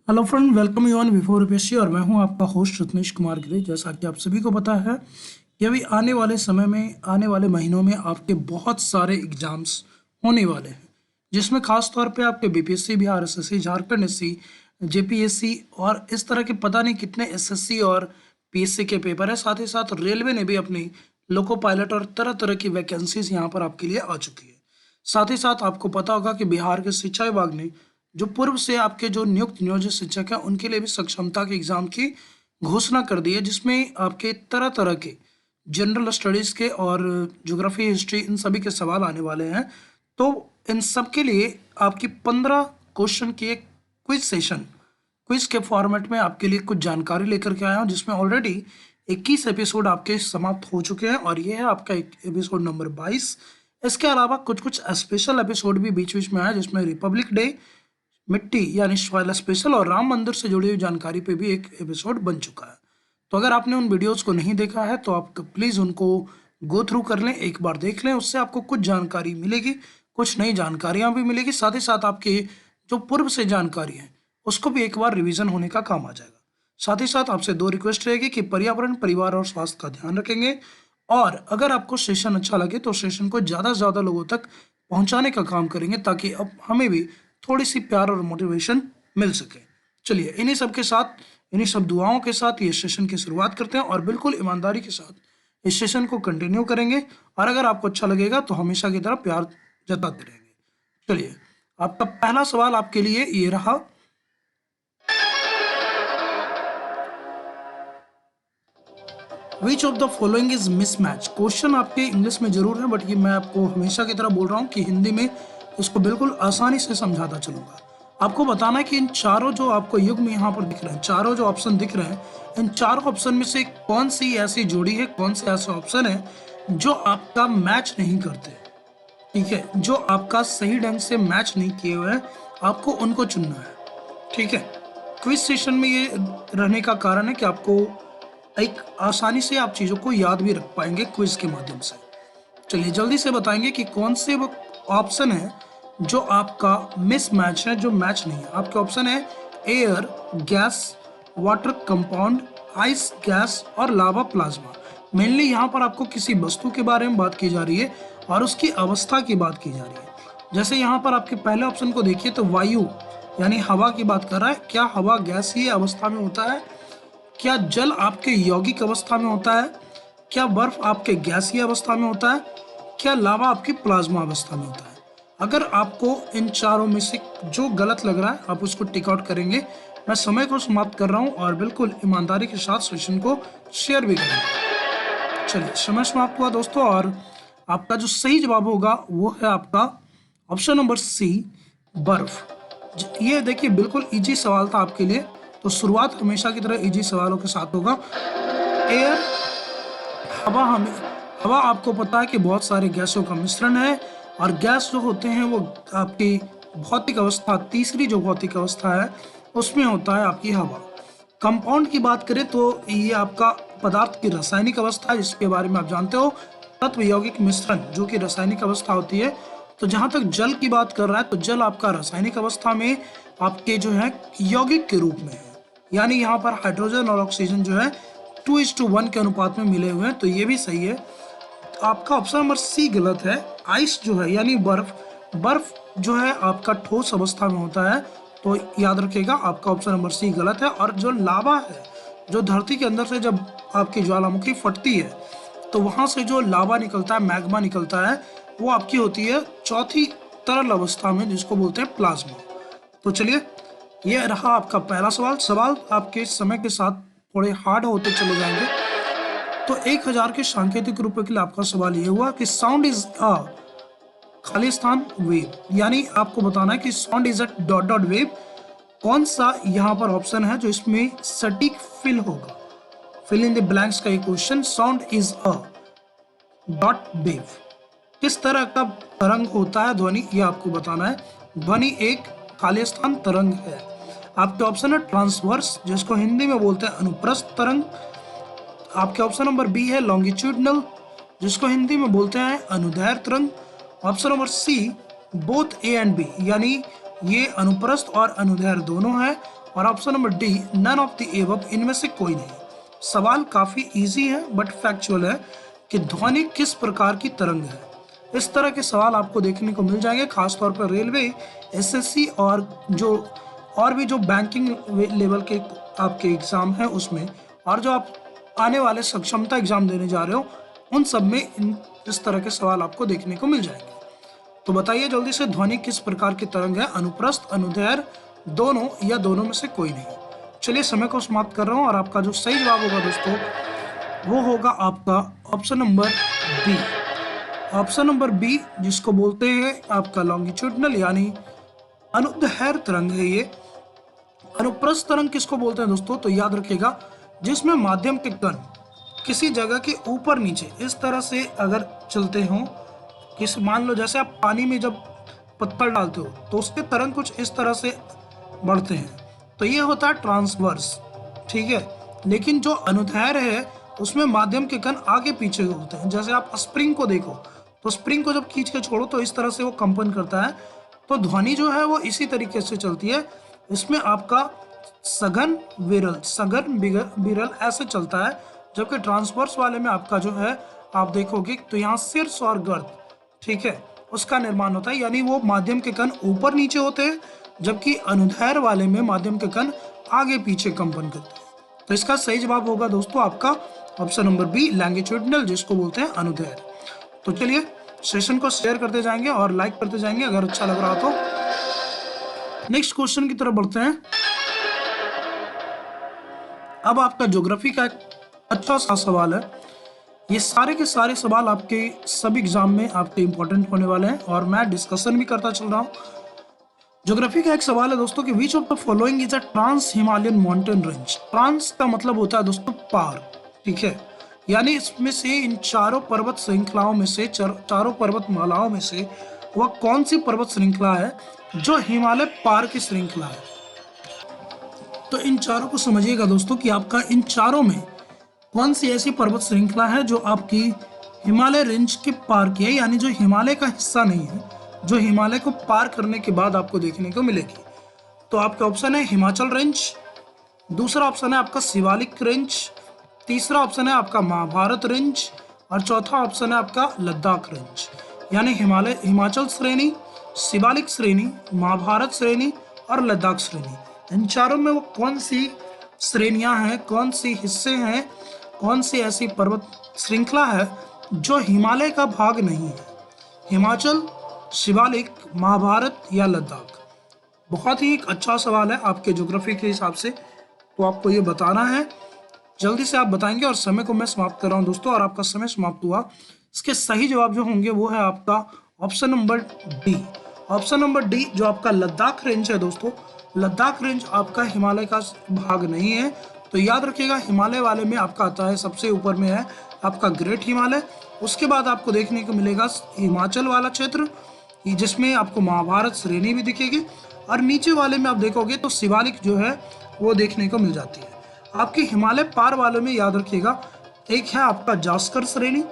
Hello friend, welcome you on before UPSC और मैं हूं आपका होस्ट रत्नेश कुमार गिरी। जैसा कि आप सभी को पता है कि अभी आने वाले समय में आने वाले महीनों में आपके बहुत सारे एग्जाम्स होने वाले हैं, जिसमें खास तौर पे आपके BPSC, Bihar SSC, Jharkhand SC, JPSC और इस तरह के पता नहीं कितने एसएससी और पीएससी के पेपर है। साथ ही साथ रेलवे ने भी अपनी लोको पायलट और तरह तरह की वैकेंसीज यहाँ पर आपके लिए आ चुकी है। साथ ही साथ आपको पता होगा कि बिहार के शिक्षा विभाग ने जो पूर्व से आपके जो नियुक्त नियोजित शिक्षक हैं उनके लिए भी सक्षमता के एग्जाम की घोषणा कर दी है, जिसमें आपके तरह तरह के जनरल स्टडीज के और ज्योग्राफी, हिस्ट्री, इन सभी के सवाल आने वाले हैं। तो इन सब के लिए आपकी 15 क्वेश्चन की एक क्विज सेशन, क्विज के फॉर्मेट में आपके लिए कुछ जानकारी लेकर के आया हूँ, जिसमें ऑलरेडी 21 एपिसोड आपके समाप्त हो चुके हैं और ये है आपका एपिसोड नंबर 22। इसके अलावा कुछ कुछ स्पेशल एपिसोड भी बीच बीच में आया, जिसमें रिपब्लिक डे, मिट्टी यानी सॉइल स्पेशल और राम मंदिर से जुड़ी हुई जानकारी पे भी एक एपिसोड बन चुका है। तो अगर आपने उन वीडियोस को नहीं देखा है तो आप प्लीज़ उनको गो थ्रू कर लें, एक बार देख लें। उससे आपको कुछ जानकारी मिलेगी, कुछ नई जानकारियां भी मिलेगी। साथ ही साथ आपकी जो पूर्व से जानकारी है उसको भी एक बार रिवीजन होने का काम आ जाएगा। साथ ही साथ आपसे दो रिक्वेस्ट रहेगी कि पर्यावरण, परिवार और स्वास्थ्य का ध्यान रखेंगे, और अगर आपको सेशन अच्छा लगे तो सेशन को ज़्यादा से ज़्यादा लोगों तक पहुंचाने का काम करेंगे, ताकि अब हमें भी थोड़ी सी प्यार और मोटिवेशन मिल सके। चलिए, इन्हीं सब के साथ, इन्हीं सब दुआओं के साथ ये सेशन की शुरुआत करते हैं और बिल्कुल ईमानदारी के साथ इस सेशन को कंटिन्यू करेंगे। और अगर आपको अच्छा लगेगा तो हमेशा की तरह प्यार जताते रहेंगे। चलिए, आपका पहला सवाल आपके लिए ये रहा। विच of the following is mismatch. Question आपके इंग्लिश में जरूर है, बट ये मैं आपको हमेशा की तरह बोल रहा हूँ कि हिंदी में इसको बिल्कुल आसानी से समझाता चलूंगा। आपको बताना है कि इन चारों जो आपको युग्म यहाँ पर दिख रहे हैं, चारों जो ऑप्शन दिख रहे हैं, इन चारों ऑप्शन में से कौन सी ऐसी जोड़ी है, कौन से ऐसे ऑप्शन है जो आपका मैच नहीं करते। ठीक है, जो आपका सही ढंग से मैच नहीं किए हुए हैं, आपको उनको चुनना है। ठीक है, क्विज सेशन में ये रहने का कारण है कि आपको एक आसानी से आप चीज़ों को याद भी रख पाएंगे क्विज के माध्यम से। चलिए, जल्दी से बताएंगे कि कौन से वो ऑप्शन है जो आपका मिस मैच है, जो मैच नहीं है। आपके ऑप्शन है air, gas, water compound, ice gas और लावा प्लाज्मा। मेनली यहाँ पर आपको किसी वस्तु के बारे में बात की जा रही है और उसकी अवस्था की बात की जा रही है। जैसे यहाँ पर आपके पहले ऑप्शन को देखिए तो वायु यानी हवा की बात कर रहा है। क्या हवा गैसीय अवस्था में होता है? क्या जल आपके यौगिक अवस्था में होता है? क्या बर्फ आपके गैसीय अवस्था में होता है? क्या लावा आपकी प्लाज्मा अवस्था में होता है? अगर आपको इन चारों में से जो गलत लग रहा है आप उसको टिक आउट करेंगे। मैं समय को समाप्त कर रहा हूं और बिल्कुल ईमानदारी के साथ सेशन को शेयर भी करेंगे। चलिए, समय समाप्त हुआ दोस्तों, और आपका जो सही जवाब होगा वो है आपका ऑप्शन नंबर सी, बर्फ। ये देखिए, बिल्कुल इजी सवाल था आपके लिए। तो शुरुआत हमेशा की तरह इजी सवालों के साथ होगा। एयर, हवा आपको पता है कि बहुत सारे गैसों का मिश्रण है, और गैस जो होते हैं वो आपकी भौतिक अवस्था, तीसरी जो भौतिक अवस्था है उसमें होता है आपकी हवा। कंपाउंड की बात करें तो ये आपका पदार्थ की रासायनिक अवस्था है, जिसके बारे में आप जानते हो, तत्व यौगिक मिश्रण जो कि रासायनिक अवस्था होती है। तो जहां तक जल की बात कर रहा है तो जल आपका रासायनिक अवस्था में आपके जो है यौगिक के रूप में है, यानी यहाँ पर हाइड्रोजन और ऑक्सीजन जो है 2:1 के अनुपात में मिले हुए हैं। तो ये भी सही है। आपका ऑप्शन नंबर सी गलत है। आइस जो है यानी बर्फ, बर्फ जो है आपका ठोस अवस्था में होता है। तो याद रखिएगा, आपका ऑप्शन नंबर सी गलत है। और जो लावा है, जो धरती के अंदर से जब आपकी ज्वालामुखी फटती है तो वहां से जो लावा निकलता है, मैग्मा निकलता है, वो आपकी होती है चौथी तरल अवस्था में, जिसको बोलते हैं प्लाज्मा। तो चलिए, ये रहा आपका पहला सवाल। सवाल आपके समय के साथ थोड़े हार्ड होते चले जाएंगे। तो 1000 के सांकेतिक रुपए के लिए आपका सवाल ये हुआ कि साउंड इज अ खाली स्थान वेव, यानी आपको बताना है कि sound is a dot dot wave. कौन सा यहाँ पर ऑप्शन है जो इसमें सटीक फिल होगा? फिल इन द ब्लैंक्स का ये question. Sound is a dot wave, किस तरह का तरंग होता है ध्वनि, ये आपको बताना है। ध्वनि एक खाली स्थान तरंग है। आपके ऑप्शन है ट्रांसवर्स, जिसको हिंदी में बोलते हैं अनुप्रस्थ तरंग। आपके ऑप्शन नंबर बी है लॉन्गिट्यूडनल, जिसको हिंदी में बोलते हैं अनुदैर्घ्य तरंग। Option number C both A and B, यानी ये अनुप्रस्थ और अनुदैर्घ्य दोनों है। और option number D none of the above, इनमें से कोई नहीं। सवाल काफी इजी है बट फैक्चुअल है कि ध्वनि किस प्रकार की तरंग है। इस तरह के सवाल आपको देखने को मिल जाएंगे, खासतौर पर रेलवे, एसएससी और भी जो बैंकिंग लेवल के आपके एग्जाम है उसमें, और जो आप आने वाले सक्षमता एग्जाम देने जा रहे हो उन सब में इस तरह के सवाल आपको देखने को मिल जाएंगे। तो बताइए जल्दी से, ध्वनि किस प्रकार की तरंग है? अनुप्रस्थ, अनुदैर्घ्य, दोनों या दोनों में से कोई नहीं। चलिए समय को समाप्त कर रहा हूँ और आपका जो सही जवाब होगा दोस्तों वो होगा आपका option number B. Option number B, जिसको बोलते हैं आपका लॉन्गिट्यूडनल यानी अनुदैर्घ्य तरंग है ये। अनुप्रस्थ तरंग किसको बोलते हैं दोस्तों? तो याद रखिएगा, जिसमें माध्यम के कण किसी जगह के ऊपर नीचे इस तरह से अगर चलते हों, मान लो जैसे आप पानी में जब पत्थर डालते हो तो उसके तरंग कुछ इस तरह से बढ़ते हैं, तो ये होता है ट्रांसवर्स, ठीक है। लेकिन जो अनुदैर्घ्य है उसमें माध्यम के कण आगे पीछे होते हैं। जैसे आप स्प्रिंग को देखो तो स्प्रिंग को जब खींच के छोड़ो तो इस तरह से वो कंपन करता है, तो ध्वनि जो है वो इसी तरीके से चलती है। इसमें आपका सघन विरल ऐसे चलता है, जबकि ट्रांसवर्स वाले में आपका जो है आप देखोगे तो यहाँ शीर्ष और गर्द, ठीक है, उसका निर्माण होता है, यानी वो माध्यम के कण ऊपर नीचे होते हैं, जबकि अनुदैर्घ्य वाले में माध्यम के कण आगे पीछे कंपन करते हैं। तो इसका सही जवाब होगा दोस्तों आपका ऑप्शन नंबर बी, लॉन्गिट्यूडनल, जिसको बोलते हैं अनुदैर्घ्य। तो चलिए सेशन को शेयर करते जाएंगे और लाइक करते जाएंगे अगर अच्छा लग रहा हो तो। नेक्स्ट क्वेश्चन की तरफ बढ़ते हैं। अब आपका ज्योग्राफी का एक अच्छा सा सवाल है। ये सारे के सारे सवाल आपके सभी एग्जाम में आपके इंपॉर्टेंट होने वाले हैं और मैं डिस्कशन भी करता चल रहा हूँ। ज्योग्राफी का एक सवाल है दोस्तों कि which of the following is a trans Himalayan mountain range. Trans का मतलब होता है दोस्तों पार, ठीक है, यानी इसमें से इन चारों पर्वत श्रृंखलाओं में से चारों पर्वत मालाओं में से वह कौन सी पर्वत श्रृंखला है जो हिमालय पार की श्रृंखला है। तो इन चारों को समझिएगा दोस्तों कि आपका इन चारों में कौन सी ऐसी पर्वत श्रृंखला है जो आपकी हिमालय रेंज के पार की है, यानी जो हिमालय का हिस्सा नहीं है, जो हिमालय को पार करने के बाद आपको देखने को मिलेगी। तो आपका ऑप्शन है हिमाचल रेंज, दूसरा ऑप्शन है आपका शिवालिक रेंज, तीसरा ऑप्शन है आपका महाभारत रेंज और चौथा ऑप्शन है आपका लद्दाख रेंज। यानी हिमाचल श्रेणी, शिवालिक श्रेणी, महाभारत श्रेणी और लद्दाख श्रेणी, इन चारों में वो कौन सी श्रेणियां हैं, कौन सी हिस्से हैं, कौन सी ऐसी पर्वत श्रृंखला है जो हिमालय का भाग नहीं है? हिमाचल, शिवालिक, महाभारत या लद्दाख। बहुत ही एक अच्छा सवाल है आपके ज्योग्राफी के हिसाब से, तो आपको ये बताना है, जल्दी से आप बताएंगे और समय को मैं समाप्त कर रहा हूँ दोस्तों और आपका समय समाप्त हुआ। इसके सही जवाब जो होंगे वो है आपका option number D. Option number D जो आपका लद्दाख रेंज है दोस्तों, लद्दाख रेंज आपका हिमालय का भाग नहीं है। तो याद रखिएगा, हिमालय वाले में आपका आता है, सबसे ऊपर में है आपका ग्रेट हिमालय, उसके बाद आपको देखने को मिलेगा हिमाचल वाला क्षेत्र जिसमें आपको महाभारत श्रेणी भी दिखेगी, और नीचे वाले में आप देखोगे तो शिवालिक जो है वो देखने को मिल जाती है। आपके हिमालय पार वालों में याद रखिएगा, एक है आपका जास्कर श्रेणी,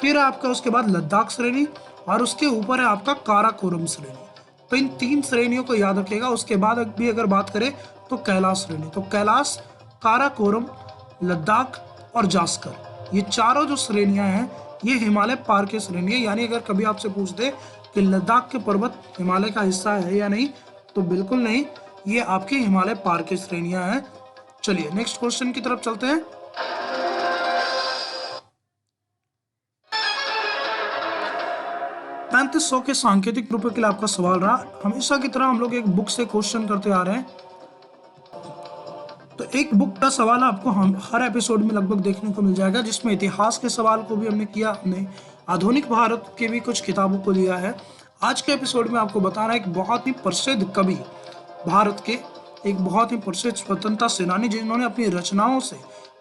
फिर आपका उसके बाद लद्दाख श्रेणी और उसके ऊपर है आपका काराकोरम श्रेणी। तो इन तीन श्रेणियों को याद रखिएगा। उसके बाद भी अगर बात करें तो कैलाश श्रेणी, तो कैलाश, काराकोरम, लद्दाख और जास्कर, ये चारों जो श्रेणियां हैं ये हिमालय पार के श्रेणी है। यानी अगर कभी आपसे पूछ दे कि लद्दाख के पर्वत हिमालय का हिस्सा है या नहीं, तो बिल्कुल नहीं, ये आपके हिमालय पार के श्रेणियां हैं। चलिए नेक्स्ट क्वेश्चन की तरफ चलते हैं। सौ के सांकेतिक रूपों के लिए आपका सवाल रहा। हमेशा की तरह हम लोग एक बुक से क्वेश्चन करते आ रहे हैं, तो एक बुक का सवाल आपको हम हर एपिसोड में लगभग देखने को मिल जाएगा, जिसमें इतिहास के सवाल को भी हमने किया, हमने आधुनिक भारत के भी कुछ किताबों को लिया है। आज के एपिसोड में आपको बताना एक बहुत ही प्रसिद्ध कवि, भारत के एक बहुत ही प्रसिद्ध स्वतंत्रता सेनानी जिन्होंने अपनी रचनाओं से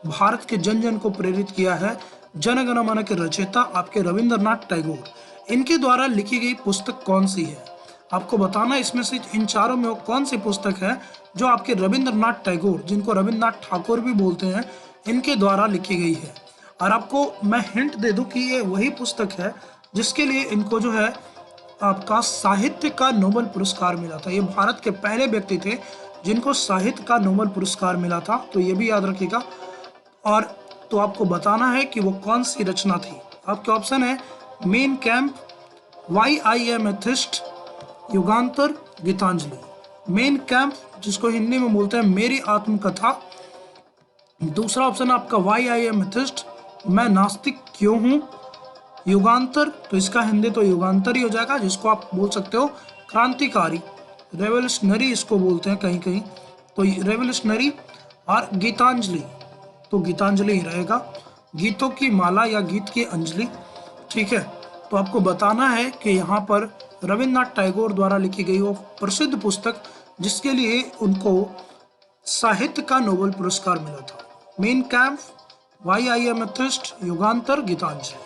भारत के जन जन को प्रेरित किया है, जन गण मन के रचयिता आपके रविंद्रनाथ टैगोर, इनके द्वारा लिखी गई पुस्तक कौन सी है? आपको बताना इसमें से इन चारों में वो कौन सी पुस्तक है जो आपके रविंद्रनाथ टैगोर, जिनको रविंद्रनाथ ठाकुर भी बोलते हैं, इनके द्वारा लिखी गई है। और आपको मैं हिंट दे दूं कि ये वही पुस्तक है जिसके लिए इनको जो है आपका साहित्य का नोबेल पुरस्कार मिला था। ये भारत के पहले व्यक्ति थे जिनको साहित्य का नोबेल पुरस्कार मिला था, तो ये भी याद रखिएगा। और तो आपको बताना है कि वो कौन सी रचना थी। आपके ऑप्शन है Mein Kampf, why I am atheist, Yugantar, Gitanjali. Mein Kampf, जिसको हिंदी में बोलते हैं मेरी आत्मकथा। दूसरा ऑप्शन आपका वाई आई एम एथिस्ट, मैं नास्तिक क्यों हूँ। युगांतर, तो इसका हिंदी तो युगांतर ही हो जाएगा, जिसको आप बोल सकते हो क्रांतिकारी, रेवोल्यूशनरी इसको बोलते हैं कहीं कहीं, तो रेवोल्यूशनरी। और गीतांजलि, तो गीतांजलि ही रहेगा, गीतों की माला या गीत की अंजलि। ठीक है, तो आपको बताना है कि यहाँ पर रविन्द्रनाथ टैगोर द्वारा लिखी गई वो प्रसिद्ध पुस्तक जिसके लिए उनको साहित्य का नोबेल पुरस्कार मिला था। Mein Kampf, why I am atheist, Yugantar, Gitanjali.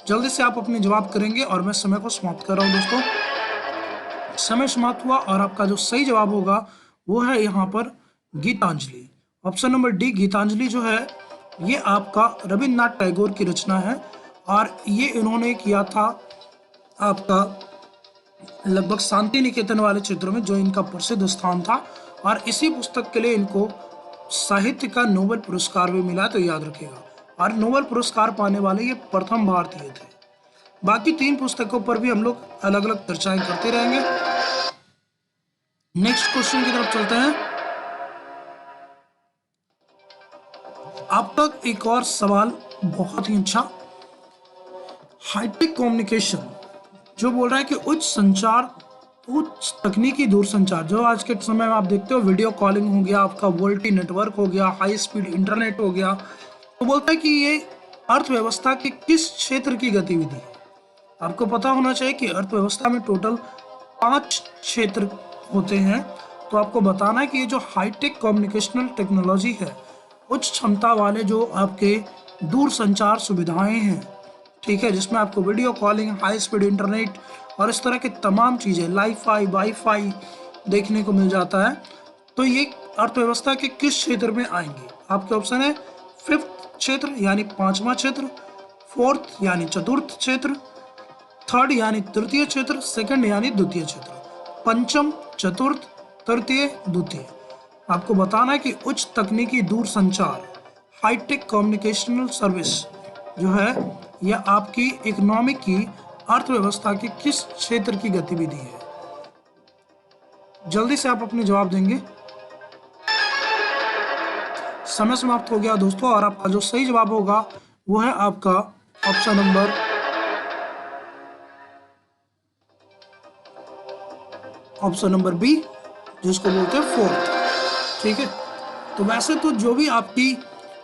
जल्दी से आप अपने जवाब करेंगे और मैं समय को समाप्त कर रहा हूँ दोस्तों। समय समाप्त हुआ और आपका जो सही जवाब होगा वो है यहाँ पर Gitanjali. Option number D, Gitanjali जो है ये आपका रविन्द्रनाथ टैगोर की रचना है और ये इन्होंने किया था आपका लगभग शांति निकेतन वाले क्षेत्रों में, जो इनका प्रसिद्ध स्थान था। और इसी पुस्तक के लिए इनको साहित्य का नोबेल पुरस्कार भी मिला, तो याद रखिएगा। और नोबेल पुरस्कार पाने वाले ये प्रथम भारतीय थे। बाकी 3 पुस्तकों पर भी हम लोग अलग अलग चर्चाएं करते रहेंगे। नेक्स्ट क्वेश्चन की तरफ चलते हैं। अब तक एक और सवाल बहुत ही अच्छा, हाईटेक कम्युनिकेशन जो बोल रहा है कि उच्च संचार, उच्च तकनीकी दूरसंचार, जो आज के समय में आप देखते हो वीडियो कॉलिंग हो गया, आपका वोल्टी नेटवर्क हो गया, हाई स्पीड इंटरनेट हो गया, तो बोलता है कि ये अर्थव्यवस्था के किस क्षेत्र की गतिविधि है। आपको पता होना चाहिए कि अर्थव्यवस्था में टोटल 5 क्षेत्र होते हैं, तो आपको बताना है कि ये जो हाईटेक कम्युनिकेशनल टेक्नोलॉजी है, उच्च क्षमता वाले जो आपके दूर संचार सुविधाएं हैं, ठीक है, जिसमें आपको video calling, high speed internet और इस तरह की तमाम चीज़ें, लाईफाई, वाईफाई देखने को मिल जाता है, तो ये अर्थव्यवस्था के किस क्षेत्र में आएंगे। आपके ऑप्शन है 5th क्षेत्र यानी 5वां क्षेत्र, 4th यानी चतुर्थ क्षेत्र, 3rd यानी तृतीय क्षेत्र, 2nd यानी द्वितीय क्षेत्र, पंचम, चतुर्थ, तृतीय, द्वितीय। आपको बताना है कि उच्च तकनीकी दूर संचार, हाईटेक कम्युनिकेशनल सर्विस जो है यह आपकी इकोनॉमी की, अर्थव्यवस्था की किस क्षेत्र की गतिविधि है। जल्दी से आप अपने जवाब देंगे। समय समाप्त हो गया दोस्तों और आपका जो सही जवाब होगा वो है आपका ऑप्शन नंबर बी, जिसको बोलते हैं 4th। ठीक है, तो वैसे तो जो भी आपकी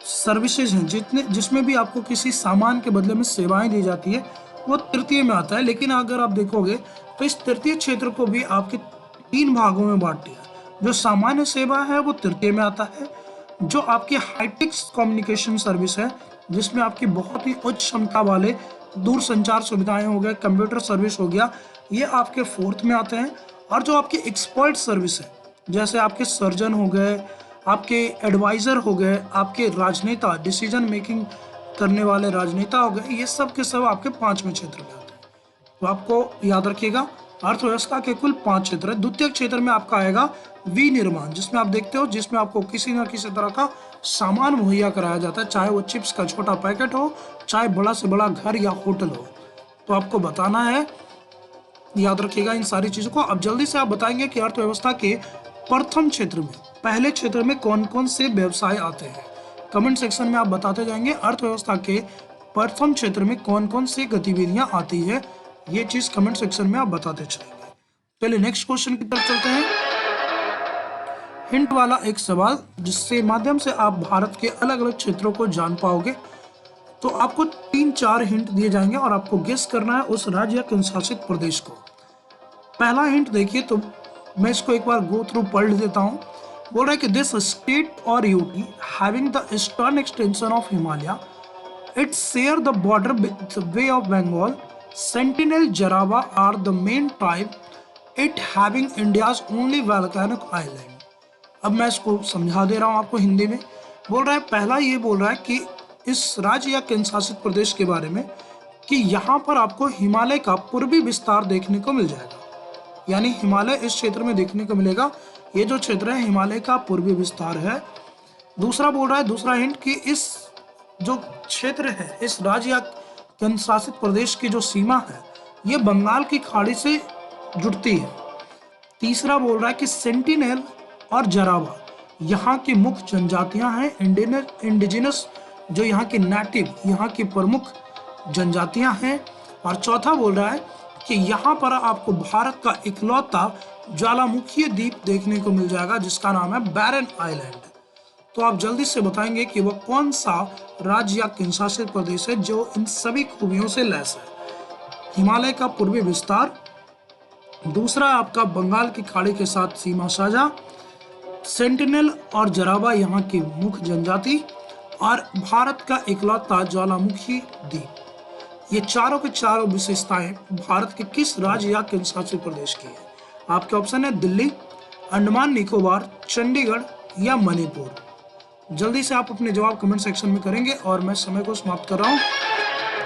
सर्विसेज हैं, जिसमें भी आपको किसी सामान के बदले में सेवाएं दी जाती है, वो तृतीय में आता है। लेकिन अगर आप देखोगे तो इस तृतीय क्षेत्र को भी आपके 3 भागों में बांट दिया। जो सामान्य सेवा है वो तृतीय में आता है, जो आपकी हाईटेक कम्युनिकेशन सर्विस है जिसमें आपकी बहुत ही उच्च क्षमता वाले दूर संचार सुविधाएं हो गए, कंप्यूटर सर्विस हो गया, ये आपके 4th में आते हैं। और जो आपकी एक्सपर्ट सर्विस है, जैसे आपके सर्जन हो गए, आपके एडवाइज़र हो गए, आपके राजनेता, डिसीजन मेकिंग करने वाले राजनेता हो गए, ये सब के सब आपके 5वें क्षेत्र में आते हैं। तो आपको याद रखिएगा अर्थव्यवस्था के कुल 5 क्षेत्र है। द्वितीय क्षेत्र में आपका आएगा विनिर्माण, जिसमें आप देखते हो जिसमें आपको किसी न किसी तरह का सामान मुहैया कराया जाता है, चाहे वो चिप्स का छोटा पैकेट हो, चाहे बड़ा से बड़ा घर या होटल हो। तो आपको बताना है, याद रखिएगा इन सारी चीज़ों को। अब जल्दी से आप बताएंगे कि अर्थव्यवस्था के प्रथम क्षेत्र में, पहले क्षेत्र में कौन कौन से व्यवसाय आते हैं। कमेंट सेक्शन में आप बताते जाएंगे अर्थव्यवस्था के प्रथम क्षेत्र में कौन कौन सी गतिविधियां आती है, ये चीज़ कमेंट सेक्शन में आप बताते चलेंगे। चलिए नेक्स्ट क्वेश्चन की तरफ चलते हैं। हिंट वाला एक सवाल जिससे माध्यम से आप भारत के अलग अलग क्षेत्रों को जान पाओगे। तो आपको 3-4 हिंट दिए जाएंगे और आपको गेस करना है उस राज्य या केंद्रशासित प्रदेश को। पहला हिंट देखिए, तो मैं इसको एक बार गो थ्रू पढ़ देता हूँ। बोल रहा है कि दिस स्टेट और UT having the eastern extension of Himalaya, it share the border with bay of Bengal, sentinel, Jarawa are the main tribe, it having India's only volcanic island. अब मैं इसको समझा दे रहा हूँ आपको हिंदी में। बोल रहा है, पहला ये बोल रहा है कि इस राज्य या केंद्र शासित प्रदेश के बारे में कि यहाँ पर आपको हिमालय का पूर्वी विस्तार देखने को मिल जाएगा, यानी हिमालय इस क्षेत्र में देखने को मिलेगा। ये जो क्षेत्र है हिमालय का पूर्वी विस्तार है। दूसरा बोल रहा है, दूसरा हिंट, कि इस जो क्षेत्र है, इस राज्य या केंद्र शासित प्रदेश की जो सीमा है ये बंगाल की खाड़ी से जुड़ती है। तीसरा बोल रहा है कि सेंटिनेल और जरावा यहाँ की मुख्य जनजातियां हैं, इंडिजिनस जो यहाँ की नेटिव, यहाँ की प्रमुख जनजातियां हैं। और चौथा बोल रहा है कि यहाँ पर आपको भारत का इकलौता ज्वालामुखी द्वीप देखने को मिल जाएगा जिसका नाम है बैरन आइलैंड। तो आप जल्दी से बताएंगे कि वह कौन सा राज्य या केंद्र शासित प्रदेश है जो इन सभी खूबियों से लैस है। हिमालय का पूर्वी विस्तार, दूसरा आपका बंगाल की खाड़ी के साथ सीमा साझा, सेंटिनेल और जरावा यहाँ की मुख्य जनजाति, और भारत का इकलौता ज्वालामुखी द्वीप। ये चारों के चारों विशेषताएं भारत के किस राज्य या केंद्र शासित प्रदेश की है? आपके ऑप्शन है दिल्ली, अंडमान निकोबार, चंडीगढ़ या मणिपुर। जल्दी से आप अपने जवाब कमेंट सेक्शन में करेंगे और मैं समय को समाप्त कर रहा हूँ।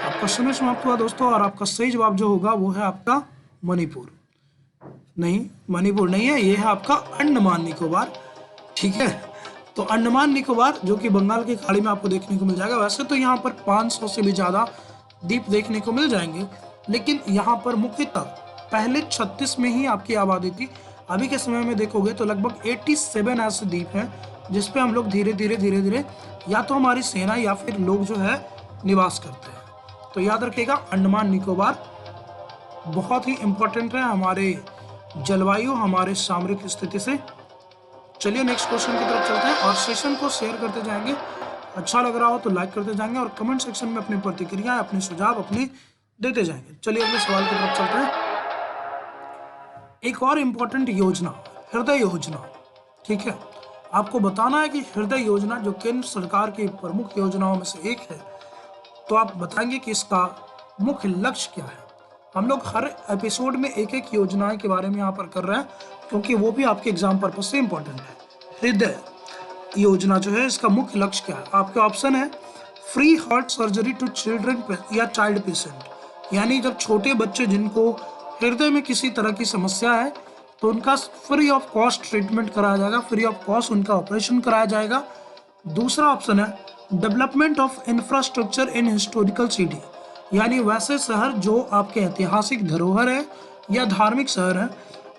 आपका समय समाप्त हुआ दोस्तों, और आपका सही जवाब जो होगा वो है आपका मणिपुर। नहीं, मणिपुर नहीं है, ये है आपका अंडमान निकोबार। ठीक है, तो अंडमान निकोबार जो कि बंगाल की खाड़ी में आपको देखने को मिल जाएगा। वैसे तो यहाँ पर 500 से भी ज़्यादा द्वीप देखने को मिल जाएंगे, लेकिन यहाँ पर मुख्यतः पहले 36 में ही आपकी आबादी थी। अभी के समय में देखोगे तो लगभग 87 ऐसे द्वीप हैं जिसपे हम लोग धीरे धीरे या तो हमारी सेना या फिर लोग जो है निवास करते हैं। तो याद रखिएगा, अंडमान निकोबार बहुत ही इम्पोर्टेंट है हमारे जलवायु, हमारे सामरिक स्थिति से। चलिए नेक्स्ट क्वेश्चन की तरफ चलते हैं और सेशन को शेयर करते जाएंगे। अच्छा लग रहा हो तो लाइक करते जाएंगे और कमेंट सेक्शन में अपनी प्रतिक्रिया, अपने सुझाव अपने देते जाएंगे। चलिए अगले सवाल की तरफ चलते हैं। एक और इम्पोर्टेंट योजना, हृदय योजना। ठीक है, आपको बताना है कि हृदय योजना जो केंद्र सरकार की प्रमुख योजनाओं में से एक है, तो आप बताएंगे कि इसका मुख्य लक्ष्य क्या है। हम लोग हर एपिसोड में एक एक योजनाएं के बारे में यहाँ पर कर रहे हैं क्योंकि वो भी आपके एग्जाम पर्पज से इम्पोर्टेंट है। हृदय योजना जो है इसका मुख्य लक्ष्य क्या है? आपके ऑप्शन है free heart surgery to children या चाइल्ड पेशेंट, यानी जब छोटे बच्चे जिनको हृदय में किसी तरह की समस्या है तो उनका फ्री ऑफ कॉस्ट ट्रीटमेंट कराया जाएगा, फ्री ऑफ कॉस्ट उनका ऑपरेशन कराया जाएगा। दूसरा ऑप्शन है development of infrastructure in historical city, यानी वैसे शहर जो आपके ऐतिहासिक धरोहर है या धार्मिक शहर है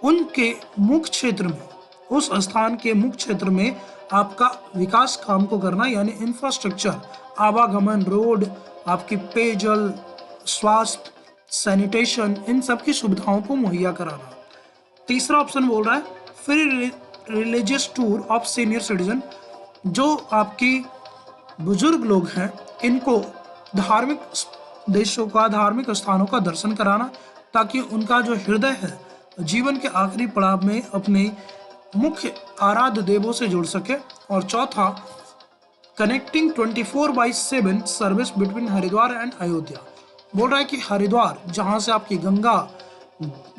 उनके मुख्य क्षेत्र में, उस स्थान के मुख्य क्षेत्र में आपका विकास काम को करना, यानी इंफ्रास्ट्रक्चर, आवागमन, रोड, आपकी पेयजल, स्वास्थ्य, सैनिटेशन, इन सब की सुविधाओं को मुहैया कराना। तीसरा ऑप्शन बोल रहा है free religious tour of senior citizen, जो आपकी बुजुर्ग लोग हैं इनको धार्मिक देशों का, धार्मिक स्थानों का दर्शन कराना ताकि उनका जो हृदय है जीवन के आखिरी पड़ाव में अपने मुख्य आराध्य देवों से जुड़ सके। और चौथा connecting 24/7 service between Haridwar and Ayodhya, बोल रहा है कि हरिद्वार जहां से आपकी गंगा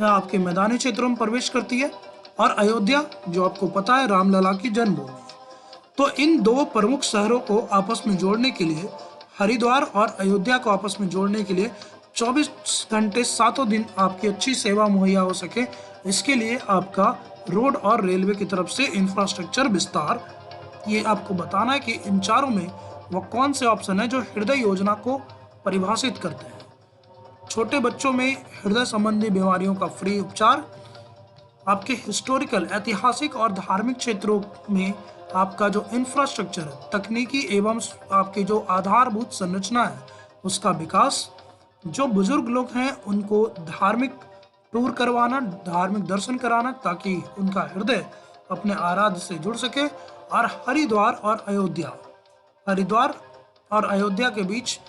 आपके मैदानी क्षेत्रों में प्रवेश करती है और अयोध्या जो आपको पता है रामलला की जन्मभूमि है, तो इन दो प्रमुख शहरों को आपस में जोड़ने के लिए, हरिद्वार और अयोध्या को आपस में जोड़ने के लिए 24 घंटे 7 दिन आपकी अच्छी सेवा मुहैया हो सके, इसके लिए आपका रोड और रेलवे की तरफ से इंफ्रास्ट्रक्चर विस्तार, ये आपको बताना है कि इन चारों में वह कौन से ऑप्शन है जो हृदय योजना को परिभाषित करते हैं। छोटे बच्चों में हृदय संबंधी बीमारियों का फ्री उपचार, आपके हिस्टोरिकल, ऐतिहासिक और धार्मिक क्षेत्रों में आपका जो इंफ्रास्ट्रक्चर है, तकनीकी एवं आपकी जो आधारभूत संरचना है उसका विकास, जो बुजुर्ग लोग हैं उनको धार्मिक टूर करवाना, धार्मिक दर्शन कराना ताकि उनका हृदय अपने आराध्य से जुड़ सके, और हरिद्वार और अयोध्या के बीच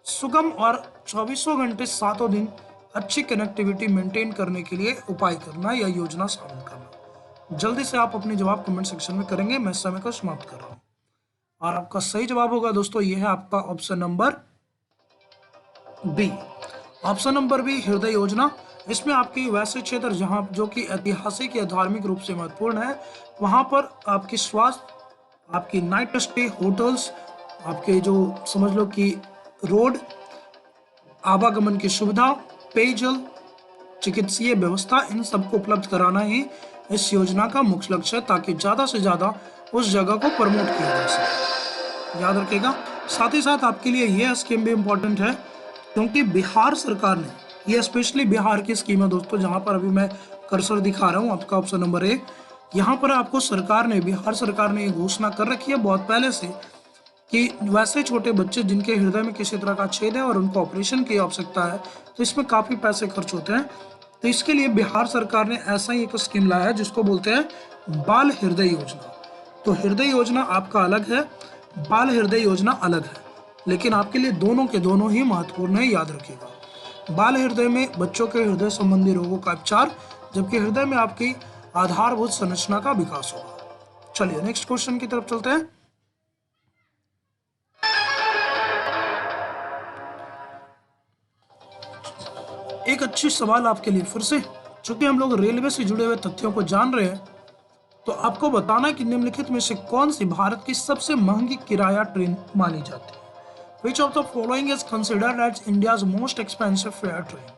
सुगम और 24 घंटे 7 दिन अच्छी कनेक्टिविटी मेंटेन करने के लिए उपाय करना या योजना शामिल करना। जल्दी से आप अपने जवाब कमेंट सेक्शन में करेंगे, मैं समय को समाप्त कर रहा हूँ। और आपका सही जवाब होगा दोस्तों, ये है आपका option number B. Option number B Hriday Yojana. इसमें आपकी वैसे क्षेत्र जहां जो कि ऐतिहासिक या धार्मिक रूप से महत्वपूर्ण है, वहां पर आपकी स्वास्थ्य, आपकी नाइट स्टे होटल्स, आपके जो समझ लो कि रोड, आवागमन की सुविधा, पेयजल, चिकित्सीय व्यवस्था, इन सबको उपलब्ध कराना ही इस योजना का मुख्य लक्ष्य है, ताकि ज़्यादा से ज़्यादा उस जगह को प्रमोट किया जा सके। याद रखिएगा। साथ ही साथ आपके लिए यह स्कीम भी इम्पोर्टेंट है, क्योंकि बिहार सरकार ने, ये स्पेशली बिहार की स्कीम है दोस्तों, जहाँ पर अभी मैं कर्सर दिखा रहा हूँ आपका ऑप्शन नंबर ए, यहाँ पर आपको सरकार ने, बिहार सरकार ने ये घोषणा कर रखी है बहुत पहले से कि वैसे छोटे बच्चे जिनके हृदय में किसी तरह का छेद है और उनको ऑपरेशन की आवश्यकता है, तो इसमें काफ़ी पैसे खर्च होते हैं। तो इसके लिए बिहार सरकार ने ऐसा ही एक स्कीम लाया है जिसको बोलते हैं बाल हृदय योजना। तो हृदय योजना आपका अलग है, बाल हृदय योजना अलग है, लेकिन आपके लिए दोनों के दोनों ही महत्वपूर्ण है, याद रखिएगा। बाल हृदय में बच्चों के हृदय संबंधी रोगों का उपचार, जबकि हृदय में आपकी आधारभूत संरचना का विकास होगा। चलिए नेक्स्ट क्वेश्चन की तरफ चलते हैं। एक अच्छी सवाल आपके लिए फिर से, चूंकि हम लोग रेलवे से जुड़े हुए तथ्यों को जान रहे हैं, तो आपको बताना है कि निम्नलिखित में से कौन सी भारत की सबसे महंगी किराया ट्रेन मानी जाती है। Which of the following is considered as India's most expensive fare train?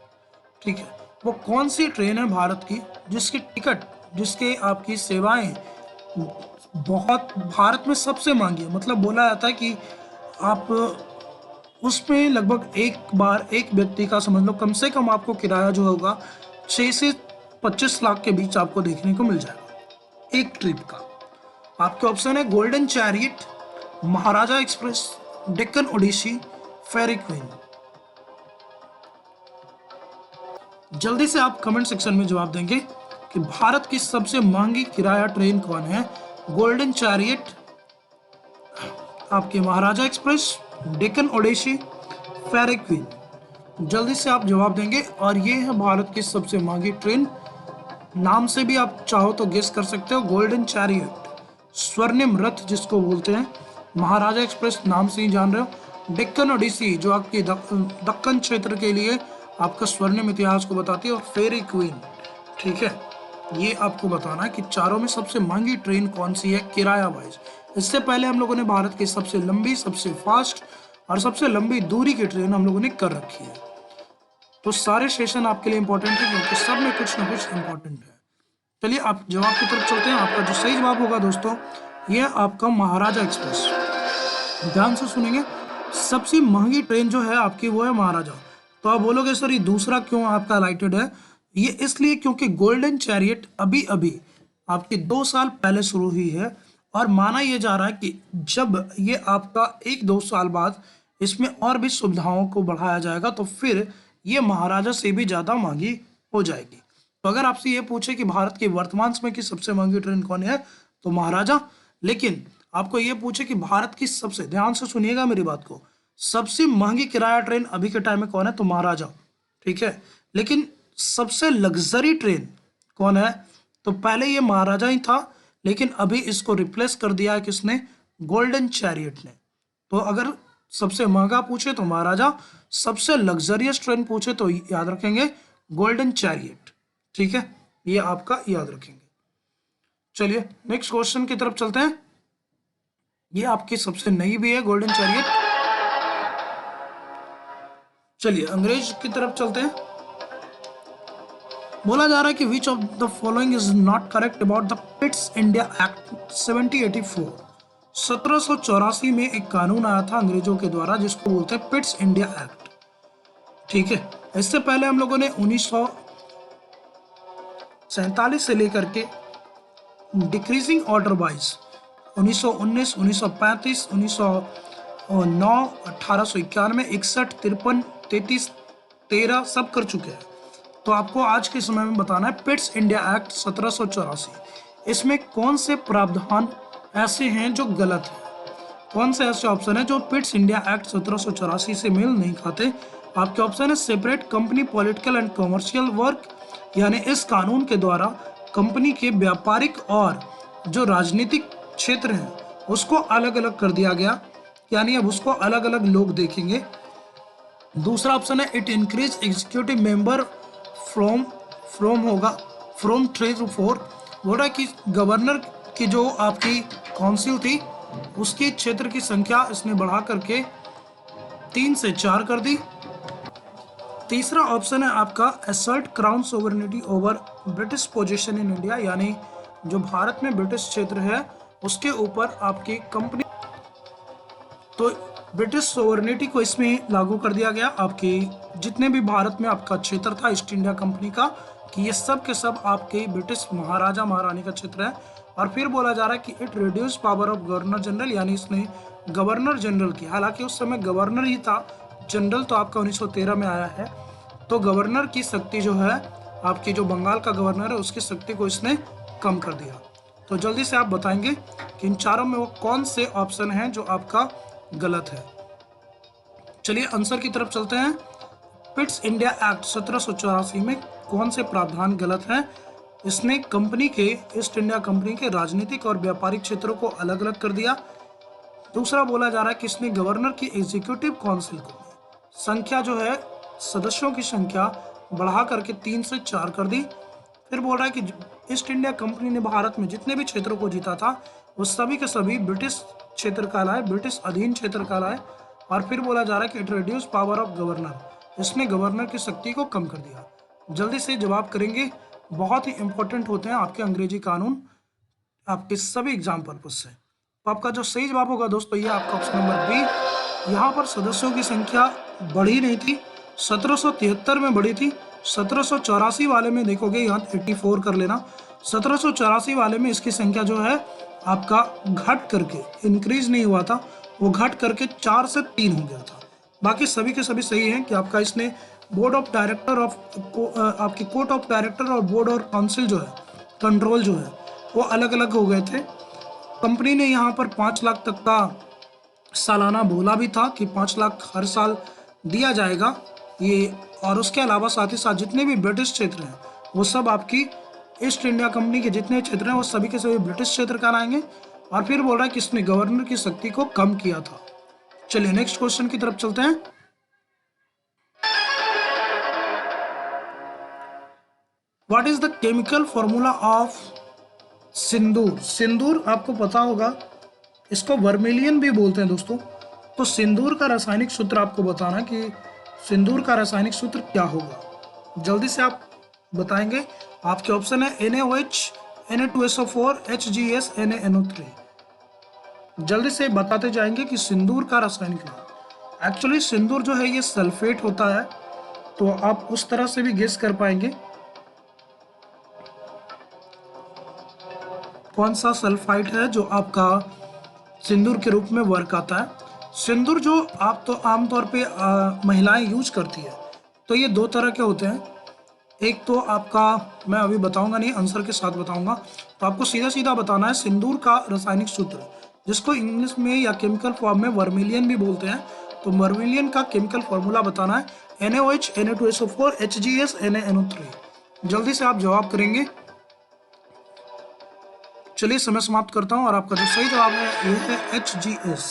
ठीक है, वो कौन सी ट्रेन है भारत की जिसकी टिकट, जिसके आपकी सेवाएं बहुत भारत में सबसे महंगी है। मतलब बोला जाता है कि आप उसमें लगभग एक बार एक व्यक्ति का समझ लो कम से कम आपको किराया जो होगा 6 से 25 लाख के बीच आपको देखने को मिल जाएगा एक ट्रिप का। आपके ऑप्शन है गोल्डन चैरियट, महाराजा एक्सप्रेस, डेक्कन ओडिसी, फेरी क्वीन। जल्दी से आप कमेंट सेक्शन में जवाब देंगे कि भारत की सबसे महंगी किराया ट्रेन कौन है। गोल्डन चैरियट, आपके महाराजा एक्सप्रेस, डेक्कन ओडिसी, फेरी क्वीन। जल्दी से आप जवाब देंगे। और ये है भारत की सबसे महंगी ट्रेन। नाम से भी आप चाहो तो गेस कर सकते हो, गोल्डन चैरियट, स्वर्णिम रथ जिसको बोलते हैं। महाराजा एक्सप्रेस नाम से ही जान रहे हो। डेक्कन ओडिसी जो आपकी दक्कन क्षेत्र के लिए आपका स्वर्णिम इतिहास को बताती है। और फेरी क्वीन, ठीक है, ये आपको बताना है कि चारों में सबसे महंगी ट्रेन कौन सी है किराया वाइज। इससे पहले हम लोगों ने भारत की सबसे लंबी, सबसे फास्ट और सबसे लंबी दूरी की ट्रेन हम लोगों ने कर रखी है। तो सारे सेशन आपके लिए इंपॉर्टेंट है, क्योंकि सब में कुछ ना कुछ इंपॉर्टेंट है। चलिए आप जवाब की तरफ चलते हैं। आपका जो सही जवाब होगा दोस्तों, यह आपका महाराजा एक्सप्रेस। ध्यान से सुनेंगे, सबसे महंगी ट्रेन जो है आपकी वो है महाराजा। तो आप बोलोगे सर ये दूसरा क्यों आपका हाइलाइटेड है? ये इसलिए क्योंकि गोल्डन चैरियट अभी अभी आपके 2 साल पहले शुरू हुई है, और माना यह जा रहा है कि जब ये आपका 1-2 साल बाद इसमें और भी सुविधाओं को बढ़ाया जाएगा, तो फिर ये महाराजा से भी ज़्यादा महंगी हो जाएगी। तो अगर आपसे ये पूछे कि भारत की वर्तमान समय की सबसे महंगी ट्रेन कौन है, तो महाराजा। लेकिन आपको ये पूछे कि भारत की सबसे, ध्यान से सुनिएगा मेरी बात को, सबसे महंगी किराया ट्रेन अभी के टाइम में कौन है, तो महाराजा, ठीक है। लेकिन सबसे लग्जरी ट्रेन कौन है, तो पहले ये महाराजा ही था, लेकिन अभी इसको रिप्लेस कर दिया है किसने, गोल्डन चैरियट ने। तो अगर सबसे महंगा पूछे तो महाराजा, सबसे लग्जरियस ट्रेन पूछे तो याद रखेंगे गोल्डन चैरियट, ठीक है, ये आपका याद रखेंगे। चलिए नेक्स्ट क्वेश्चन की तरफ चलते हैं। ये आपकी सबसे नई भी है गोल्डन चैरियट। चलिए अंग्रेज की तरफ चलते हैं। बोला जा रहा है कि which of the following is not correct about the Pitt's India act 1784। 1784 में एक कानून आया था अंग्रेजों के द्वारा जिसको बोलते हैं पिट्स इंडिया एक्ट, ठीक है। इससे पहले हम लोगों ने 1947 से लेकर के डिक्रीजिंग ऑर्डर वाइज 1919, 1935, 1909, 1891, 61, 53, 33, 13 सब कर चुके हैं। तो आपको आज के समय में बताना है पिट्स इंडिया एक्ट 1784, इसमें कौन से प्रावधान ऐसे हैं जो गलत हैं, कौन से ऐसे ऑप्शन है जो पिट्स इंडिया एक्ट 1784 से मेल नहीं खाते। आपके ऑप्शन है separate company political and commercial work, यानी इस कानून के द्वारा कंपनी के व्यापारिक और जो राजनीतिक क्षेत्र हैं उसको अलग अलग कर दिया गया, यानी अब उसको अलग अलग लोग देखेंगे। दूसरा ऑप्शन है it increase executive member from 3 to 4। बोल रहा है कि गवर्नर की जो आपकी काउंसिल थी उसकी क्षेत्र की संख्या इसने बढ़ा करके 3 से 4 कर दी। तीसरा ऑप्शन है आपका assert crown sovereignty over British position in India, यानी जो भारत में ब्रिटिश क्षेत्र है उसके ऊपर आपकी कंपनी, तो ब्रिटिश सोवरेनिटी को इसमें लागू कर दिया गया। आपके जितने भी भारत में आपका क्षेत्र था ईस्ट इंडिया कंपनी का, कि ये सब के सब आपके ब्रिटिश महाराजा महारानी का क्षेत्र है। और फिर बोला जा रहा है कि it reduce power of governor general, यानी इसने गवर्नर जनरल की, हालांकि उस समय गवर्नर ही था, जनरल तो आपका 1913 में आया है, तो गवर्नर की शक्ति जो है, आपकी जो बंगाल का गवर्नर है उसकी शक्ति को इसने कम कर दिया। तो जल्दी से आप बताएंगे कि इन चारों में वो कौन से ऑप्शन हैं जो आपका गलत है। चलिए आंसर की तरफ चलते हैं। पिट्स इंडिया एक्ट 1784 में कौन से प्रावधान गलत है? इसने कंपनी के, ईस्ट इंडिया कंपनी के राजनीतिक और व्यापारिक क्षेत्रों को अलग अलग कर दिया। दूसरा बोला जा रहा है कि इसने गवर्नर की एग्जीक्यूटिव काउंसिल को संख्या जो है, सदस्यों की संख्या बढ़ा करके 3 से 4 कर दी। फिर बोल रहा है कि ईस्ट इंडिया कंपनी ने भारत में जितने भी क्षेत्रों को जीता था वो सभी के सभी ब्रिटिश क्षेत्र कहलाए, ब्रिटिश अधीन क्षेत्र कहलाए। और फिर बोला जा रहा है कि it reduce power of governor, इसने गवर्नर की शक्ति को कम कर दिया। जल्दी से जवाब करेंगे, बहुत ही इंपॉर्टेंट होते हैं आपके अंग्रेजी कानून आपके सभी एग्जाम पर्पज से। तो आपका जो सही जवाब होगा दोस्तों ये आपका ऑप्शन नंबर बी। यहाँ पर सदस्यों की संख्या बढ़ी नहीं थी, 1773 में बढ़ी थी। 1784 वाले में देखोगे, यहाँ 84 कर लेना, 1784 वाले में इसकी संख्या जो है आपका घट करके, इंक्रीज नहीं हुआ था, वो घट करके 4 से 3 हो गया था। बाकी सभी के सभी सही हैं कि आपका इसने बोर्ड ऑफ डायरेक्टर ऑफ आपकी कोर्ट ऑफ डायरेक्टर और बोर्ड और काउंसिल जो है, कंट्रोल जो है वो अलग अलग हो गए थे। कंपनी ने यहाँ पर 5 लाख तक का सालाना बोला भी था कि 5 लाख हर साल दिया जाएगा ये, और उसके अलावा साथ ही साथ जितने भी ब्रिटिश क्षेत्र हैं वो सब आपकी ईस्ट इंडिया कंपनी के जितने क्षेत्र हैं वो सभी के सभी ब्रिटिश क्षेत्र कहलाएंगे। और फिर बोल रहा है कि इसने गवर्नर की शक्ति को कम किया था। चलिए नेक्स्ट क्वेश्चन की तरफ चलते हैं। What is the chemical formula of sindoor? Sindoor आपको पता होगा, इसको वर्मिलियन भी बोलते हैं दोस्तों। तो सिंदूर का रासायनिक सूत्र आपको बताना कि सिंदूर का रासायनिक सूत्र क्या होगा। जल्दी से आप बताएंगे। आपके ऑप्शन है NaOH, Na2SO4, HGS, NaNO3। जल्दी से बताते जाएंगे कि सिंदूर का रासायनिक नाम। एक्चुअली सिंदूर जो है ये सल्फेट होता है, तो आप उस तरह से भी गेस कर पाएंगे कौन सा सल्फाइड है जो आपका सिंदूर के रूप में वर्क आता है। सिंदूर जो आप तो आमतौर पे महिलाएं यूज करती है, तो ये 2 तरह के होते हैं। एक तो आपका, मैं अभी बताऊंगा नहीं, आंसर के साथ बताऊंगा, तो आपको सीधा सीधा बताना है सिंदूर का रासायनिक सूत्र, जिसको इंग्लिश में या केमिकल फॉर्म में वर्मिलियन भी बोलते हैं। तो वर्मिलियन का केमिकल फॉर्मूला बताना है NaOH, Na2SO4, HGS, NaNO3। जल्दी से आप जवाब करेंगे। चलिए समय समाप्त करता हूं, और आपका जो सही जवाब है ये है HGS।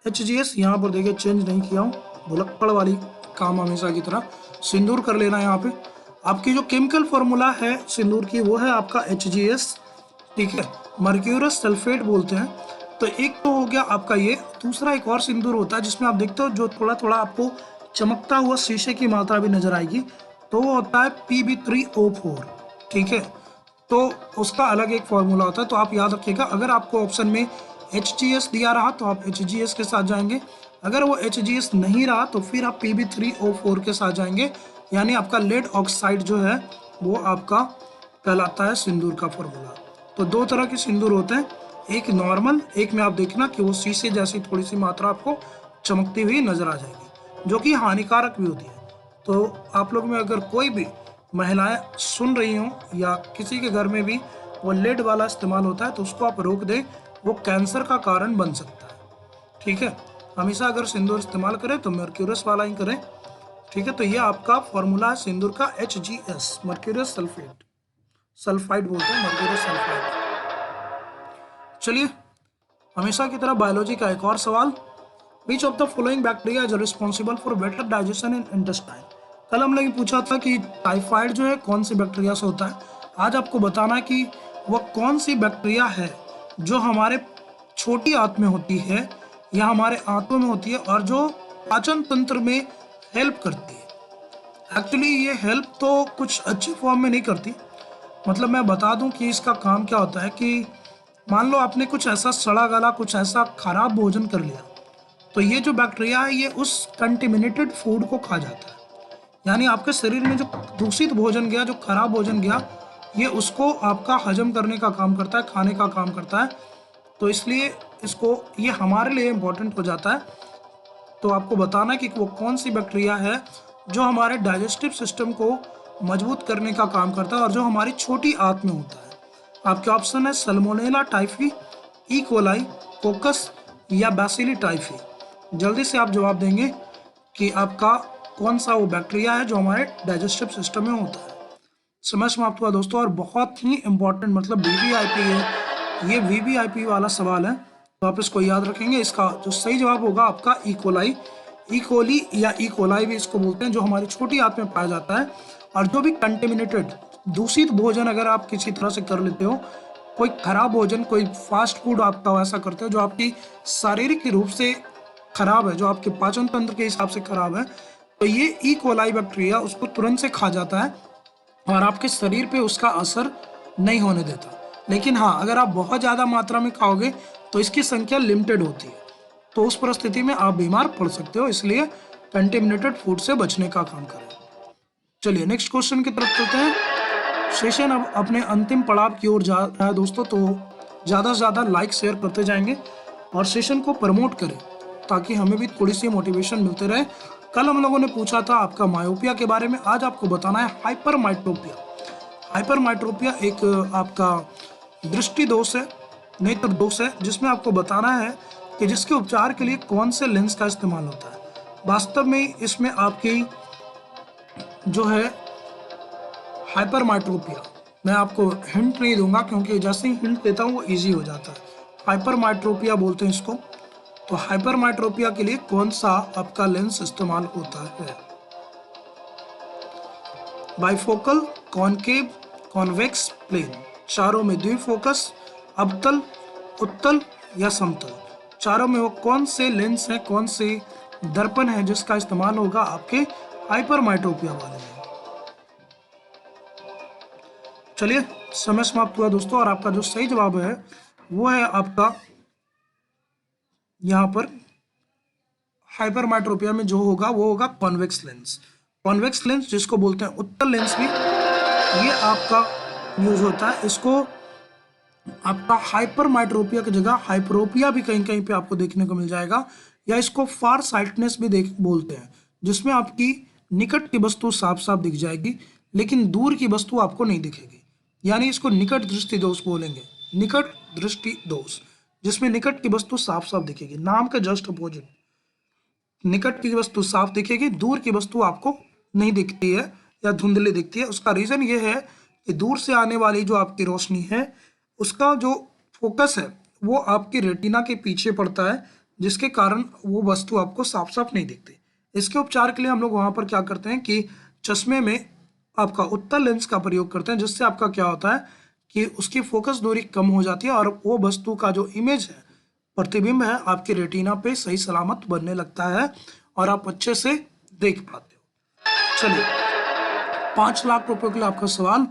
HGS यहाँ पर देखिए चेंज नहीं किया हूँ, भुलक्कड़ वाली काम हमेशा की तरह सिंदूर कर लेना। यहाँ पे आपकी जो केमिकल फॉर्मूला है सिंदूर की वो है आपका HGS, ठीक है, मर्क्यूरस सल्फेट बोलते हैं। तो एक तो हो गया आपका ये। दूसरा एक और सिंदूर होता है जिसमें आप देखते हो जो थोड़ा थोड़ा आपको चमकता हुआ शीशे की मात्रा भी नजर आएगी, तो वो होता है Pb3O4, ठीक है। तो उसका अलग एक फॉर्मूला होता है, तो आप याद रखिएगा। अगर आपको ऑप्शन में HGS दिया रहा तो आप HGS के साथ जाएंगे, अगर वो HGS नहीं रहा तो फिर आप Pb3O4 के साथ जाएंगे, यानी आपका लेड ऑक्साइड जो है वो आपका कहलाता है सिंदूर का फॉर्मूला। तो 2 तरह के सिंदूर होते हैं, एक नॉर्मल, एक में आप देखना कि वो शीशे जैसी थोड़ी सी मात्रा आपको चमकती हुई नजर आ जाएगी, जो कि हानिकारक भी होती है। तो आप लोग में अगर कोई भी महिलाएं सुन रही हों या किसी के घर में भी वो लेड वाला इस्तेमाल होता है तो उसको आप रोक दें, वो कैंसर का कारण बन सकता है, ठीक है। हमेशा अगर सिंदूर इस्तेमाल करें तो मर्क्यूरस वाला ही करें, ठीक है। तो ये आपका फॉर्मूला है सिंदूर का HGS, मर्क्यूरस सल्फेट, सल्फाइड बोलते हैं, मर्क्यूरस सल्फाइड। चलिए हमेशा की तरह बायोलॉजी का एक और सवाल। विच of the following bacteria is responsible for better digestion in intestine? कल हमने ये पूछा था कि टाइफाइड जो है कौन सी बैक्टीरिया से होता है। आज आपको बताना है कि वह कौन सी बैक्टीरिया है जो हमारे छोटी आंत में होती है या हमारे आंतों में होती है और जो पाचन तंत्र में हेल्प करती है। एक्चुअली ये हेल्प तो कुछ अच्छे फॉर्म में नहीं करती। मतलब मैं बता दूं कि इसका काम क्या होता है कि मान लो आपने कुछ ऐसा सड़ा गला, कुछ ऐसा खराब भोजन कर लिया, तो ये जो बैक्टीरिया है ये उस कंटेमिनेटेड फूड को खा जाता है। यानी आपके शरीर में जो दूषित भोजन गया, जो खराब भोजन गया, ये उसको आपका हजम करने का काम करता है, खाने का काम करता है। तो इसलिए इसको ये हमारे लिए इम्पोर्टेंट हो जाता है। तो आपको बताना है कि वो कौन सी बैक्टीरिया है जो हमारे डाइजेस्टिव सिस्टम को मजबूत करने का काम करता है और जो हमारी छोटी आंत में होता है। आपके ऑप्शन है सल्मोनेला टाइफी, ई कोलाई, कोकस या बैसिली टाइफी। जल्दी से आप जवाब देंगे कि आपका कौन सा वो बैक्टीरिया है जो हमारे डाइजेस्टिव सिस्टम में होता है। समय समाप्त हुआ दोस्तों, और बहुत ही इंपॉर्टेंट मतलब वीवीआईपी है, ये वीवीआईपी वाला सवाल है, तो आप इसको याद रखेंगे। इसका जो सही जवाब होगा आपका ई कोलाई, ई कोली या ई कोलाई भी इसको बोलते हैं, जो हमारी छोटी आंत में पाया जाता है। और जो भी कंटेमिनेटेड दूषित भोजन अगर आप किसी तरह से कर लेते हो, कोई खराब भोजन, कोई फास्ट फूड आपका ऐसा करते हो जो आपकी शारीरिक रूप से खराब है, जो आपके पाचन तंत्र के हिसाब से खराब है, तो ये ई कोलाई बैक्टीरिया उसको तुरंत से खा जाता है और आपके शरीर पे उसका असर नहीं होने देता। लेकिन हाँ, अगर आप बहुत ज़्यादा मात्रा में खाओगे तो इसकी संख्या लिमिटेड होती है, तो उस परिस्थिति में आप बीमार पड़ सकते हो। इसलिए कंटेमिनेटेड फूड से बचने का काम करें। चलिए नेक्स्ट क्वेश्चन की तरफ चलते हैं। सेशन अब अपने अंतिम पड़ाव की ओर जा रहा है दोस्तों, तो ज़्यादा से ज़्यादा लाइक शेयर करते जाएंगे और सेशन को प्रमोट करें ताकि हमें भी थोड़ी सी मोटिवेशन मिलते रहे। कल हम लोगों ने पूछा था आपका मायोपिया के बारे में, आज आपको बताना है हाइपरमाइट्रोपिया। हाइपरमाइट्रोपिया एक आपका दृष्टि दोष है, नेत्र दोष है, जिसमें आपको बताना है कि जिसके उपचार के लिए कौन से लेंस का इस्तेमाल होता है। वास्तव में इसमें आपकी जो है हाइपरमाइट्रोपिया, मैं आपको हिंट नहीं दूंगा क्योंकि जैसे ही हिंट देता हूँ वो इजी हो जाता है। हाइपरमाइट्रोपिया बोलते हैं इसको। तो हाइपरमाइट्रोपिया के लिए कौन सा आपका लेंस इस्तेमाल होता है? Bifocal, concave, convex, plane. चारों में द्विफोकस, अवतल, उत्तल या समतल। चारों में वो कौन से लेंस हैं, कौन से दर्पण है जिसका इस्तेमाल होगा आपके हाइपरमाइट्रोपिया वाले में? चलिए समय समाप्त हुआ दोस्तों, और आपका जो सही जवाब है वो है आपका यहाँ पर हाइपरमाइट्रोपिया में जो होगा वो होगा कॉन्वेक्स लेंस। कॉन्वेक्स लेंस जिसको बोलते हैं उत्तल लेंस भी, ये आपका यूज होता है। इसको आपका हाइपरमाइट्रोपिया की जगह हाइपरोपिया भी कहीं कहीं पे आपको देखने को मिल जाएगा, या इसको फार साइटनेस भी देख बोलते हैं, जिसमें आपकी निकट की वस्तु साफ साफ दिख जाएगी लेकिन दूर की वस्तु आपको नहीं दिखेगी। यानी इसको निकट दृष्टि दोष बोलेंगे, निकट दृष्टि दोष, जिसमें निकट की वस्तु साफ साफ दिखेगी। नाम के जस्ट अपोजिट, निकट की वस्तु साफ दिखेगी, दूर की वस्तु आपको नहीं दिखती है या धुंधली दिखती है। उसका रीजन ये है कि दूर से आने वाली जो आपकी रोशनी है उसका जो फोकस है वो आपकी रेटिना के पीछे पड़ता है, जिसके कारण वो वस्तु आपको साफ साफ नहीं दिखती। इसके उपचार के लिए हम लोग वहाँ पर क्या करते हैं कि चश्मे में आपका उत्तल लेंस का प्रयोग करते हैं, जिससे आपका क्या होता है कि उसकी फोकस दूरी कम हो जाती है और वो वस्तु का जो इमेज है, प्रतिबिंब है, आपके रेटिना पे सही सलामत बनने लगता है और आप अच्छे से देख पाते हो। चलिए 5 लाख रुपए के लिए आपका सवाल।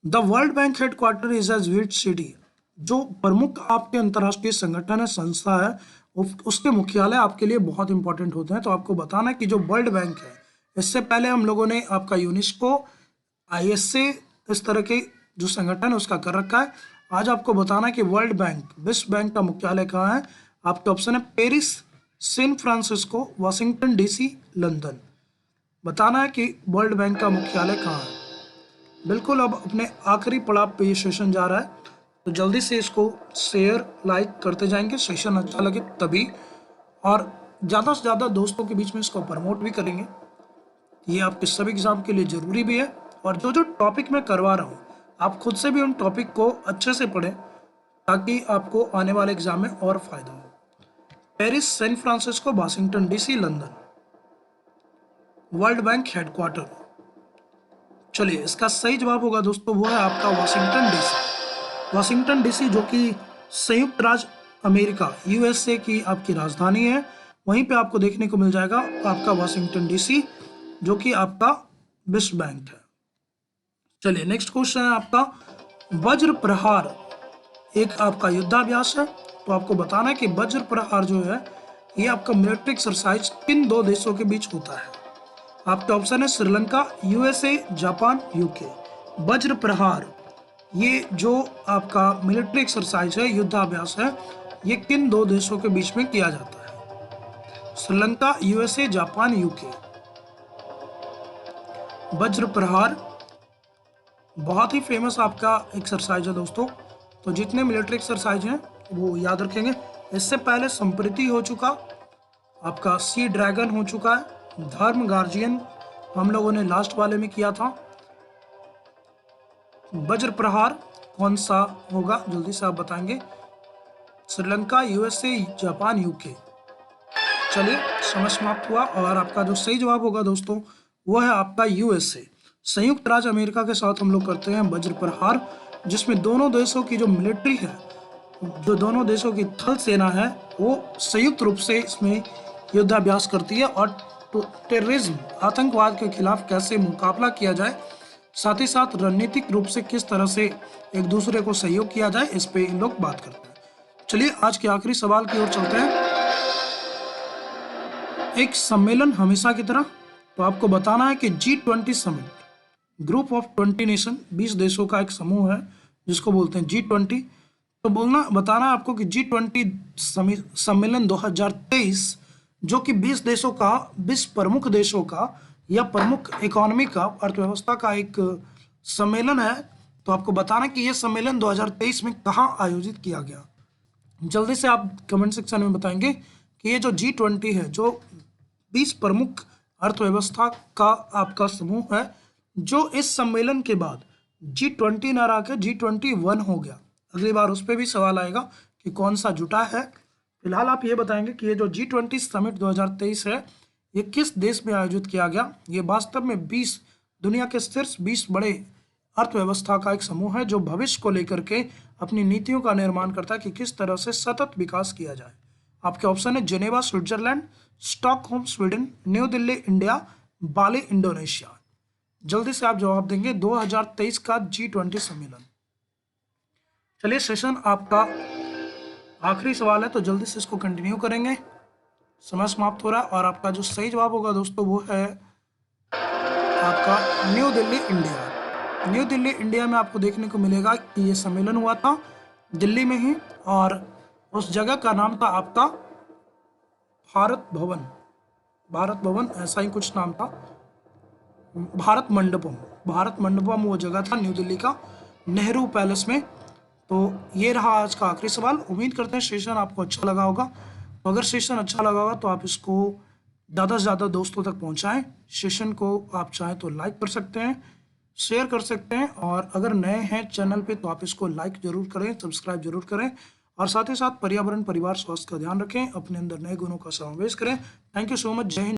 The World Bank headquarter is as which city? जो प्रमुख आपके अंतर्राष्ट्रीय संगठन है, संस्था है, उसके मुख्यालय आपके लिए बहुत इंपॉर्टेंट होते हैं। तो आपको बताना है कि जो वर्ल्ड बैंक है, इससे पहले हम लोगों ने आपका यूनेस्को, ISA, इस तरह के जो संगठन है उसका कर रखा है। आज आपको बताना है कि वर्ल्ड बैंक, विश्व बैंक का मुख्यालय कहाँ है? आपके ऑप्शन है Paris, San Francisco, Washington DC, London. बताना है कि वर्ल्ड बैंक का मुख्यालय कहाँ है। बिल्कुल अब अपने आखिरी पड़ाव पे ये सेशन जा रहा है, तो जल्दी से इसको शेयर लाइक करते जाएंगे, सेशन अच्छा लगे तभी, और ज़्यादा से ज़्यादा दोस्तों के बीच में इसको प्रमोट भी करेंगे। ये आपके सभी एग्जाम के लिए ज़रूरी भी है। और जो जो टॉपिक मैं करवा रहा हूँ, आप खुद से भी उन टॉपिक को अच्छे से पढ़ें ताकि आपको आने वाले एग्जाम में और फायदा हो। Paris, San Francisco, Washington DC, London, World Bank headquarter. चलिए इसका सही जवाब होगा दोस्तों वो है आपका वाशिंगटन DC। वाशिंगटन DC जो कि संयुक्त राज्य अमेरिका, USA की आपकी राजधानी है, वहीं पे आपको देखने को मिल जाएगा आपका वाशिंगटन DC, जो कि आपका विश्व बैंक है। चलिए नेक्स्ट क्वेश्चन है आपका, वज्र प्रहार एक आपका युद्धाभ्यास है। तो आपको बताना है कि वज्र प्रहार जो है ये आपका मिलिट्री एक्सरसाइज किन दो देशों के बीच होता है। आपके ऑप्शन है श्रीलंका, यूएसए, जापान, यूके। वज्र प्रहार ये जो आपका मिलिट्री एक्सरसाइज है, युद्धाभ्यास है, ये किन दो देशों के बीच में किया जाता है। Sri Lanka, USA, Japan, UK. वज्र प्रहार बहुत ही फेमस आपका एक्सरसाइज है दोस्तों। तो जितने मिलिट्री एक्सरसाइज हैं वो याद रखेंगे। इससे पहले संप्रीति हो चुका, आपका सी ड्रैगन हो चुका है, धर्म गार्जियन हम लोगों ने लास्ट वाले में किया था। वज्र प्रहार कौन सा होगा जल्दी से आप बताएंगे। Sri Lanka, USA, Japan, UK. चलिए समय समाप्त हुआ और आपका जो सही जवाब होगा दोस्तों वो है आपका यूएसए। संयुक्त राज्य अमेरिका के साथ हम लोग करते हैं वज्र प्रहार, जिसमें दोनों देशों की जो मिलिट्री है, जो दोनों देशों की थल सेना है, वो संयुक्त रूप से इसमें युद्धाभ्यास करती है और टेररिज्म, आतंकवाद के खिलाफ कैसे मुकाबला किया जाए, साथ ही साथ रणनीतिक रूप से किस तरह से एक दूसरे को सहयोग किया जाए, इस पे इन लोग बात करते हैं। चलिए आज के आखिरी सवाल की ओर चलते हैं। एक सम्मेलन हमेशा की तरह, तो आपको बताना है कि G20 summit, group of 20 nation, 20 देशों का एक समूह है जिसको बोलते हैं G20। तो बताना है आपको कि G20 सम्मेलन 2023 जो कि 20 देशों का, 20 प्रमुख देशों का या प्रमुख इकोनॉमी का, अर्थव्यवस्था का एक सम्मेलन है। तो आपको बताना कि यह सम्मेलन 2023 में कहाँ आयोजित किया गया। जल्दी से आप कमेंट सेक्शन में बताएंगे कि ये जो G20 है, जो 20 प्रमुख अर्थव्यवस्था का आपका समूह है, जो इस सम्मेलन के बाद G20 ना रह के G21 हो गया। अगली बार उस पर भी सवाल आएगा कि कौन सा जुटा है। फिलहाल आप ये बताएंगे कि ये जो G20 समिट 2023 है, ये किस देश में आयोजित किया गया। ये वास्तव में 20 दुनिया के शीर्ष 20 बड़े अर्थव्यवस्था का एक समूह है जो भविष्य को लेकर के अपनी नीतियों का निर्माण करता है कि किस तरह से सतत विकास किया जाए। आपके ऑप्शन है Geneva Switzerland, Stockholm Sweden, new Delhi India, Bali Indonesia. जल्दी से आप जवाब देंगे 2023 का G20 सम्मेलन। चलिए सेशन आपका आखिरी सवाल है तो जल्दी से इसको कंटिन्यू करेंगे, समय समाप्त हो रहा है। और आपका जो सही जवाब होगा दोस्तों वो है आपका new Delhi India. New Delhi India में आपको देखने को मिलेगा कि ये सम्मेलन हुआ था दिल्ली में ही, और उस जगह का नाम था आपका भारत भवन, भारत भवन ऐसा ही कुछ नाम था, भारत मंडपम, भारत मंडपम वो जगह था न्यू दिल्ली का, नेहरू पैलेस में। तो ये रहा आज का आखिरी सवाल। उम्मीद करते हैं सेशन आपको अच्छा लगा होगा। तो अगर सेशन अच्छा लगा होगा तो आप इसको ज़्यादा से ज़्यादा दोस्तों तक पहुंचाएं। सेशन को आप चाहें तो लाइक कर सकते हैं, शेयर कर सकते हैं, और अगर नए हैं चैनल पे तो आप इसको लाइक जरूर करें, सब्सक्राइब जरूर करें, और साथ ही साथ पर्यावरण, परिवार, स्वास्थ्य का ध्यान रखें, अपने अंदर नए गुणों का समावेश करें। Thank you so much. जय हिंद।